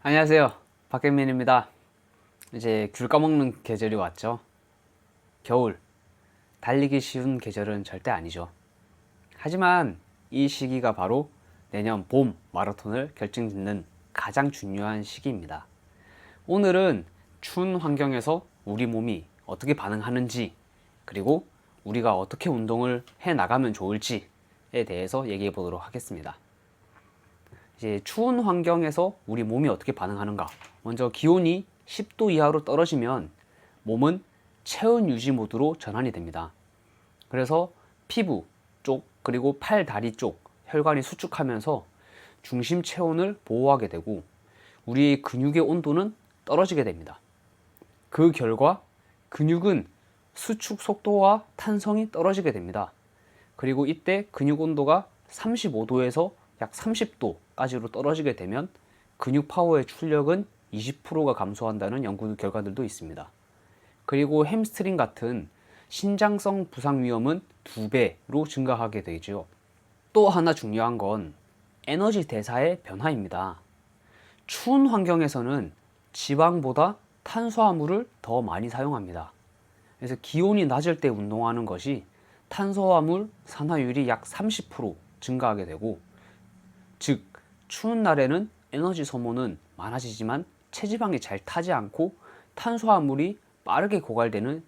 안녕하세요, 박경민입니다. 이제 귤 까먹는 계절이 왔죠. 겨울, 달리기 쉬운 계절은 절대 아니죠. 하지만 이 시기가 바로 내년 봄 마라톤을 결정짓는 가장 중요한 시기입니다. 오늘은 추운 환경에서 우리 몸이 어떻게 반응하는지, 그리고 우리가 어떻게 운동을 해 나가면 좋을지에 대해서 얘기해 보도록 하겠습니다. 이제 추운 환경에서 우리 몸이 어떻게 반응하는가. 먼저 기온이 10도 이하로 떨어지면 몸은 체온 유지 모드로 전환이 됩니다. 그래서 피부 쪽 그리고 팔, 다리 쪽 혈관이 수축하면서 중심 체온을 보호하게 되고 우리의 근육의 온도는 떨어지게 됩니다. 그 결과 근육은 수축 속도와 탄성이 떨어지게 됩니다. 그리고 이때 근육 온도가 35도에서 약 30도까지로 떨어지게 되면 근육 파워의 출력은 20%가 감소한다는 연구 결과들도 있습니다. 그리고 햄스트링 같은 신장성 부상 위험은 2배로 증가하게 되죠. 또 하나 중요한 건 에너지 대사의 변화입니다. 추운 환경에서는 지방보다 탄수화물을 더 많이 사용합니다. 그래서 기온이 낮을 때 운동하는 것이 탄수화물 산화율이 약 30% 증가하게 되고, 즉 추운 날에는 에너지 소모는 많아지지만 체지방이 잘 타지 않고 탄수화물이 빠르게 고갈되는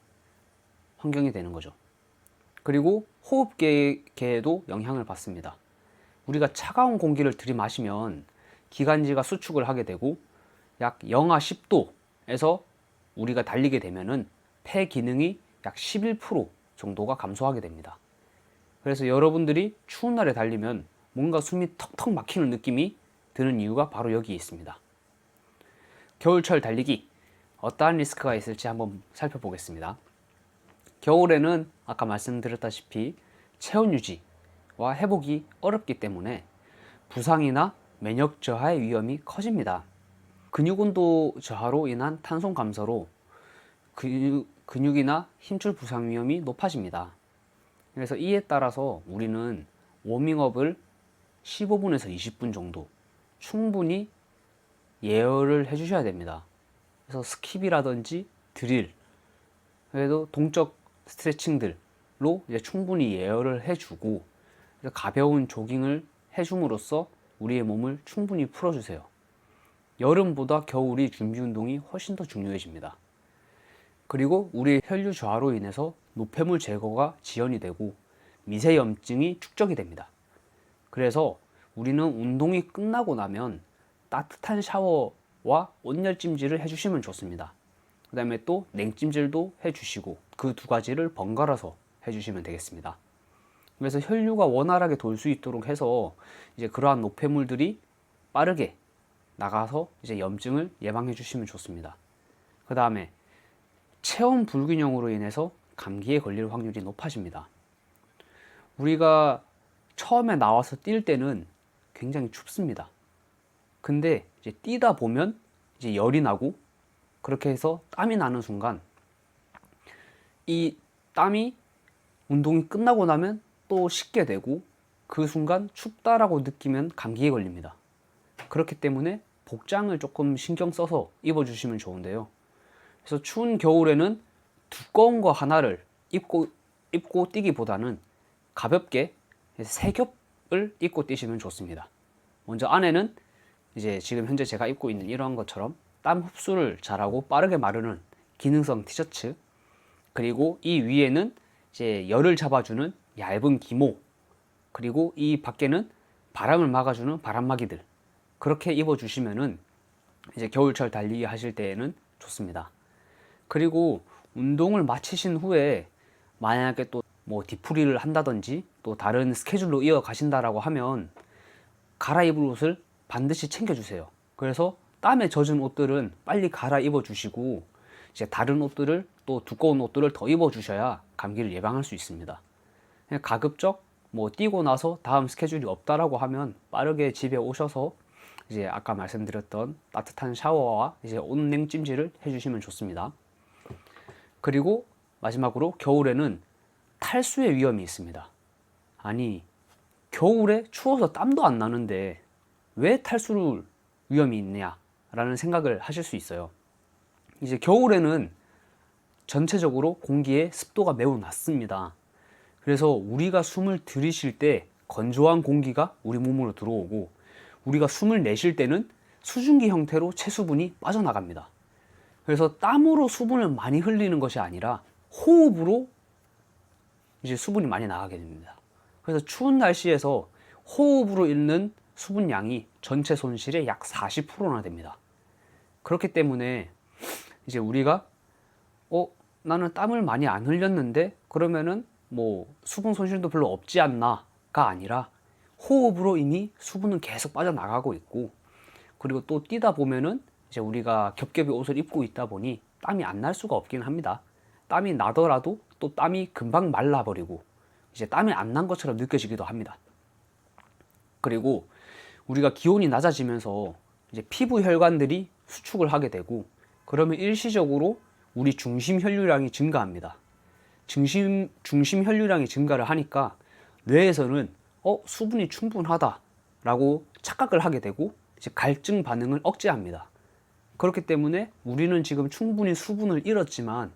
환경이 되는 거죠. 그리고 호흡기에도 영향을 받습니다. 우리가 차가운 공기를 들이마시면 기관지가 수축을 하게 되고 약 영하 10도에서 우리가 달리게 되면은 폐 기능이 약 11% 정도가 감소하게 됩니다. 그래서 여러분들이 추운 날에 달리면 뭔가 숨이 턱턱 막히는 느낌이 드는 이유가 바로 여기에 있습니다. 겨울철 달리기, 어떠한 리스크가 있을지 한번 살펴보겠습니다. 겨울에는 아까 말씀드렸다시피 체온 유지와 회복이 어렵기 때문에 부상이나 면역 저하의 위험이 커집니다. 근육 온도 저하로 인한 탄소 감소로 근육이나 힘줄 부상 위험이 높아집니다. 그래서 이에 따라서 우리는 워밍업을 15분에서 20분 정도 충분히 예열을 해주셔야 됩니다. 그래서 스킵이라든지 드릴, 그래도 동적 스트레칭들로 이제 충분히 예열을 해주고 가벼운 조깅을 해줌으로써 우리의 몸을 충분히 풀어주세요. 여름보다 겨울이 준비 운동이 훨씬 더 중요해집니다. 그리고 우리의 혈류 저하로 인해서 노폐물 제거가 지연이 되고 미세염증이 축적이 됩니다. 그래서 우리는 운동이 끝나고 나면 따뜻한 샤워와 온열찜질을 해주시면 좋습니다. 그 다음에 또 냉찜질도 해주시고 그 두 가지를 번갈아서 해주시면 되겠습니다. 그래서 혈류가 원활하게 돌 수 있도록 해서 이제 그러한 노폐물들이 빠르게 나가서 이제 염증을 예방해 주시면 좋습니다. 그 다음에 체온 불균형으로 인해서 감기에 걸릴 확률이 높아집니다. 우리가 처음에 나와서 뛸 때는 굉장히 춥습니다. 근데 이제 뛰다 보면 이제 열이 나고 그렇게 해서 땀이 나는 순간 이 땀이 운동이 끝나고 나면 또 식게 되고 그 순간 춥다라고 느끼면 감기에 걸립니다. 그렇기 때문에 복장을 조금 신경 써서 입어주시면 좋은데요. 그래서 추운 겨울에는 두꺼운 거 하나를 입고 뛰기보다는 가볍게 세 겹을 입고 뛰시면 좋습니다. 먼저 안에는 이제 지금 현재 제가 입고 있는 이러한 것처럼 땀 흡수를 잘하고 빠르게 마르는 기능성 티셔츠, 그리고 이 위에는 이제 열을 잡아주는 얇은 기모, 그리고 이 밖에는 바람을 막아주는 바람막이들, 그렇게 입어주시면은 이제 겨울철 달리기 하실 때에는 좋습니다. 그리고 운동을 마치신 후에 만약에 또 뭐 뒤풀이를 한다든지 또 다른 스케줄로 이어가신다라고 하면 갈아입을 옷을 반드시 챙겨주세요. 그래서 땀에 젖은 옷들은 빨리 갈아입어 주시고 이제 다른 옷들을 또 두꺼운 옷들을 더 입어 주셔야 감기를 예방할 수 있습니다. 그냥 가급적 뭐 뛰고 나서 다음 스케줄이 없다라고 하면 빠르게 집에 오셔서 이제 아까 말씀드렸던 따뜻한 샤워와 이제 온냉찜질을 해주시면 좋습니다. 그리고 마지막으로 겨울에는 탈수의 위험이 있습니다. 아니, 겨울에 추워서 땀도 안 나는데 왜 탈수 위험이 있냐? 라는 생각을 하실 수 있어요. 이제 겨울에는 전체적으로 공기의 습도가 매우 낮습니다. 그래서 우리가 숨을 들이쉴 때 건조한 공기가 우리 몸으로 들어오고, 우리가 숨을 내쉴 때는 수증기 형태로 체수분이 빠져나갑니다. 그래서 땀으로 수분을 많이 흘리는 것이 아니라 호흡으로 이제 수분이 많이 나가게 됩니다. 그래서 추운 날씨에서 호흡으로 잃는 수분량이 전체 손실의 약 40%나 됩니다. 그렇기 때문에 이제 우리가 나는 땀을 많이 안 흘렸는데 그러면은 뭐 수분 손실도 별로 없지 않나가 아니라, 호흡으로 이미 수분은 계속 빠져나가고 있고, 그리고 또 뛰다 보면은 이제 우리가 겹겹이 옷을 입고 있다 보니 땀이 안 날 수가 없긴 합니다. 땀이 나더라도 또 땀이 금방 말라버리고 이제 땀이 안 난 것처럼 느껴지기도 합니다. 그리고 우리가 기온이 낮아지면서 이제 피부 혈관들이 수축을 하게 되고, 그러면 일시적으로 우리 중심 혈류량이 증가합니다. 중심 혈류량이 증가를 하니까 뇌에서는 수분이 충분하다라고 착각을 하게 되고 이제 갈증 반응을 억제합니다. 그렇기 때문에 우리는 지금 충분히 수분을 잃었지만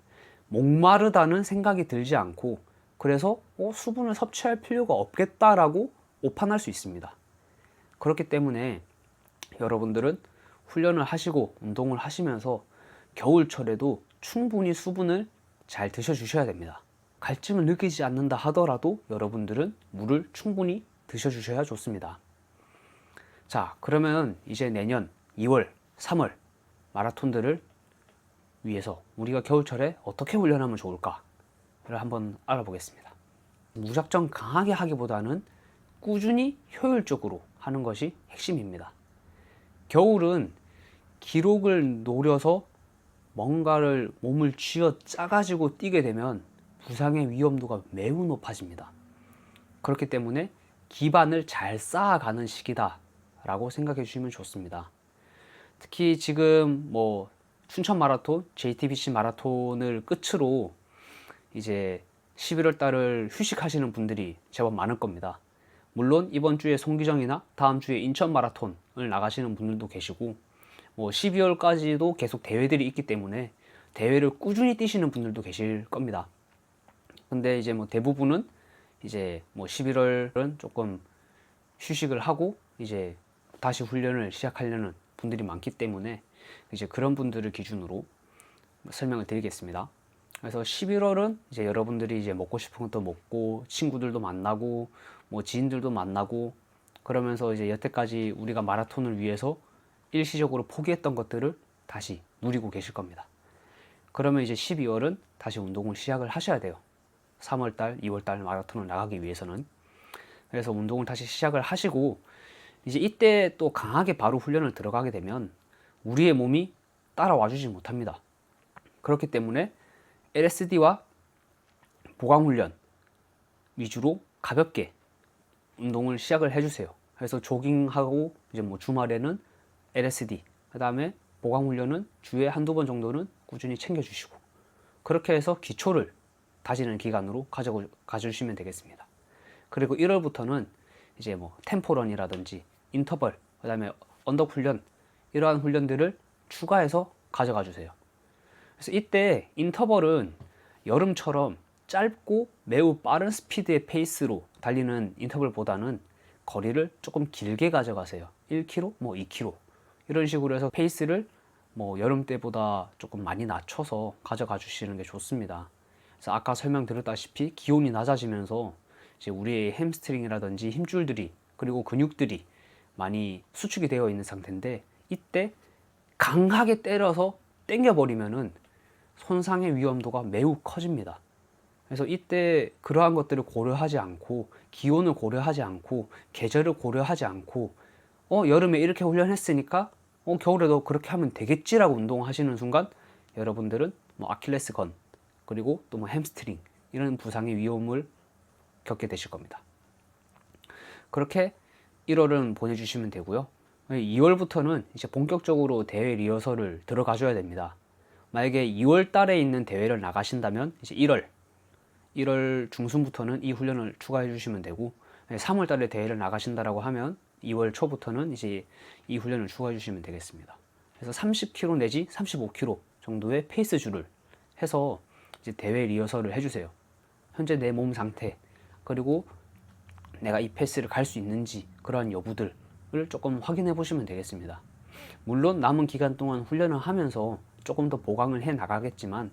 목마르다는 생각이 들지 않고, 그래서 수분을 섭취할 필요가 없겠다라고 오판할 수 있습니다. 그렇기 때문에 여러분들은 훈련을 하시고 운동을 하시면서 겨울철에도 충분히 수분을 잘 드셔주셔야 됩니다. 갈증을 느끼지 않는다 하더라도 여러분들은 물을 충분히 드셔주셔야 좋습니다. 자, 그러면 이제 내년 2월, 3월 마라톤들을 위해서 우리가 겨울철에 어떻게 훈련하면 좋을까를 한번 알아보겠습니다. 무작정 강하게 하기보다는 꾸준히 효율적으로 하는 것이 핵심입니다. 겨울은 기록을 노려서 뭔가를 몸을 쥐어 짜가지고 뛰게 되면 부상의 위험도가 매우 높아집니다. 그렇기 때문에 기반을 잘 쌓아가는 시기다 라고 생각해 주시면 좋습니다. 특히 지금 뭐 춘천 마라톤, JTBC 마라톤을 끝으로 이제 11월 달을 휴식하시는 분들이 제법 많을 겁니다. 물론 이번 주에 송기정이나 다음 주에 인천 마라톤을 나가시는 분들도 계시고, 뭐 12월까지도 계속 대회들이 있기 때문에 대회를 꾸준히 뛰시는 분들도 계실 겁니다. 근데 이제 뭐 대부분은 이제 뭐 11월은 조금 휴식을 하고 이제 다시 훈련을 시작하려는 분들이 많기 때문에 이제 그런 분들을 기준으로 설명을 드리겠습니다. 그래서 11월은 이제 여러분들이 이제 먹고 싶은 것도 먹고 친구들도 만나고 뭐 지인들도 만나고 그러면서 이제 여태까지 우리가 마라톤을 위해서 일시적으로 포기했던 것들을 다시 누리고 계실 겁니다. 그러면 이제 12월은 다시 운동을 시작을 하셔야 돼요. 3월달, 2월달 마라톤을 나가기 위해서는. 그래서 운동을 다시 시작을 하시고, 이제 이때 또 강하게 바로 훈련을 들어가게 되면 우리의 몸이 따라와 주지 못합니다. 그렇기 때문에 LSD와 보강훈련 위주로 가볍게 운동을 시작을 해주세요. 그래서 조깅하고 이제 뭐 주말에는 LSD, 그 다음에 보강훈련은 주에 한두 번 정도는 꾸준히 챙겨주시고, 그렇게 해서 기초를 다지는 기간으로 가져주시면 되겠습니다. 그리고 1월부터는 이제 뭐 템포런이라든지 인터벌, 그 다음에 언덕 훈련, 이러한 훈련들을 추가해서 가져가 주세요. 그래서 이때 인터벌은 여름처럼 짧고 매우 빠른 스피드의 페이스로 달리는 인터벌보다는 거리를 조금 길게 가져가세요. 1km, 뭐 2km 이런 식으로 해서 페이스를 뭐 여름 때보다 조금 많이 낮춰서 가져가 주시는 게 좋습니다. 그래서 아까 설명드렸다시피 기온이 낮아지면서 이제 우리의 햄스트링이라든지 힘줄들이 그리고 근육들이 많이 수축이 되어 있는 상태인데, 이때 강하게 때려서 당겨버리면은 손상의 위험도가 매우 커집니다. 그래서 이때 그러한 것들을 고려하지 않고, 기온을 고려하지 않고, 계절을 고려하지 않고, 여름에 이렇게 훈련했으니까 겨울에도 그렇게 하면 되겠지라고 운동하시는 순간 여러분들은 뭐 아킬레스건 그리고 또 뭐 햄스트링 이런 부상의 위험을 겪게 되실 겁니다. 그렇게 1월은 보내주시면 되고요. 2월부터는 이제 본격적으로 대회 리허설을 들어가 줘야 됩니다. 만약에 2월 달에 있는 대회를 나가신다면 이제 1월 중순부터는 이 훈련을 추가해 주시면 되고, 3월 달에 대회를 나가신다라고 하면 2월 초부터는 이제 이 훈련을 추가해 주시면 되겠습니다. 그래서 30km 내지 35km 정도의 페이스 주를 해서 이제 대회 리허설을 해주세요. 현재 내 몸 상태, 그리고 내가 이 페이스를 갈 수 있는지, 그러한 여부들을 조금 확인해 보시면 되겠습니다. 물론 남은 기간 동안 훈련을 하면서 조금 더 보강을 해 나가겠지만,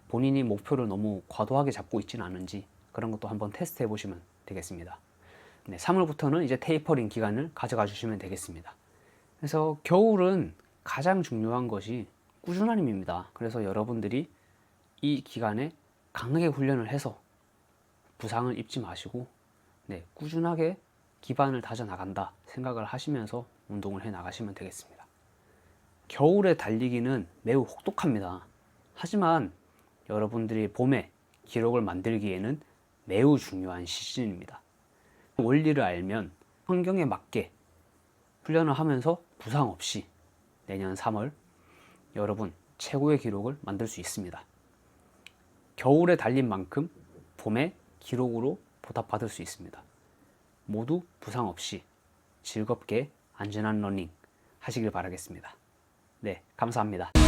본인이 목표를 너무 과도하게 잡고 있지는 않은지 그런 것도 한번 테스트 해 보시면 되겠습니다. 네, 3월부터는 이제 테이퍼링 기간을 가져가 주시면 되겠습니다. 그래서 겨울은 가장 중요한 것이 꾸준함입니다. 그래서 여러분들이 이 기간에 강하게 훈련을 해서 부상을 입지 마시고, 네, 꾸준하게 기반을 다져 나간다 생각을 하시면서 운동을 해 나가시면 되겠습니다. 겨울에 달리기는 매우 혹독합니다. 하지만 여러분들이 봄에 기록을 만들기에는 매우 중요한 시즌입니다. 원리를 알면 환경에 맞게 훈련을 하면서 부상 없이 내년 3월 여러분 최고의 기록을 만들 수 있습니다. 겨울에 달린 만큼 봄에 기록으로 보답받을 수 있습니다. 모두 부상 없이 즐겁게 안전한 러닝 하시길 바라겠습니다. 네, 감사합니다.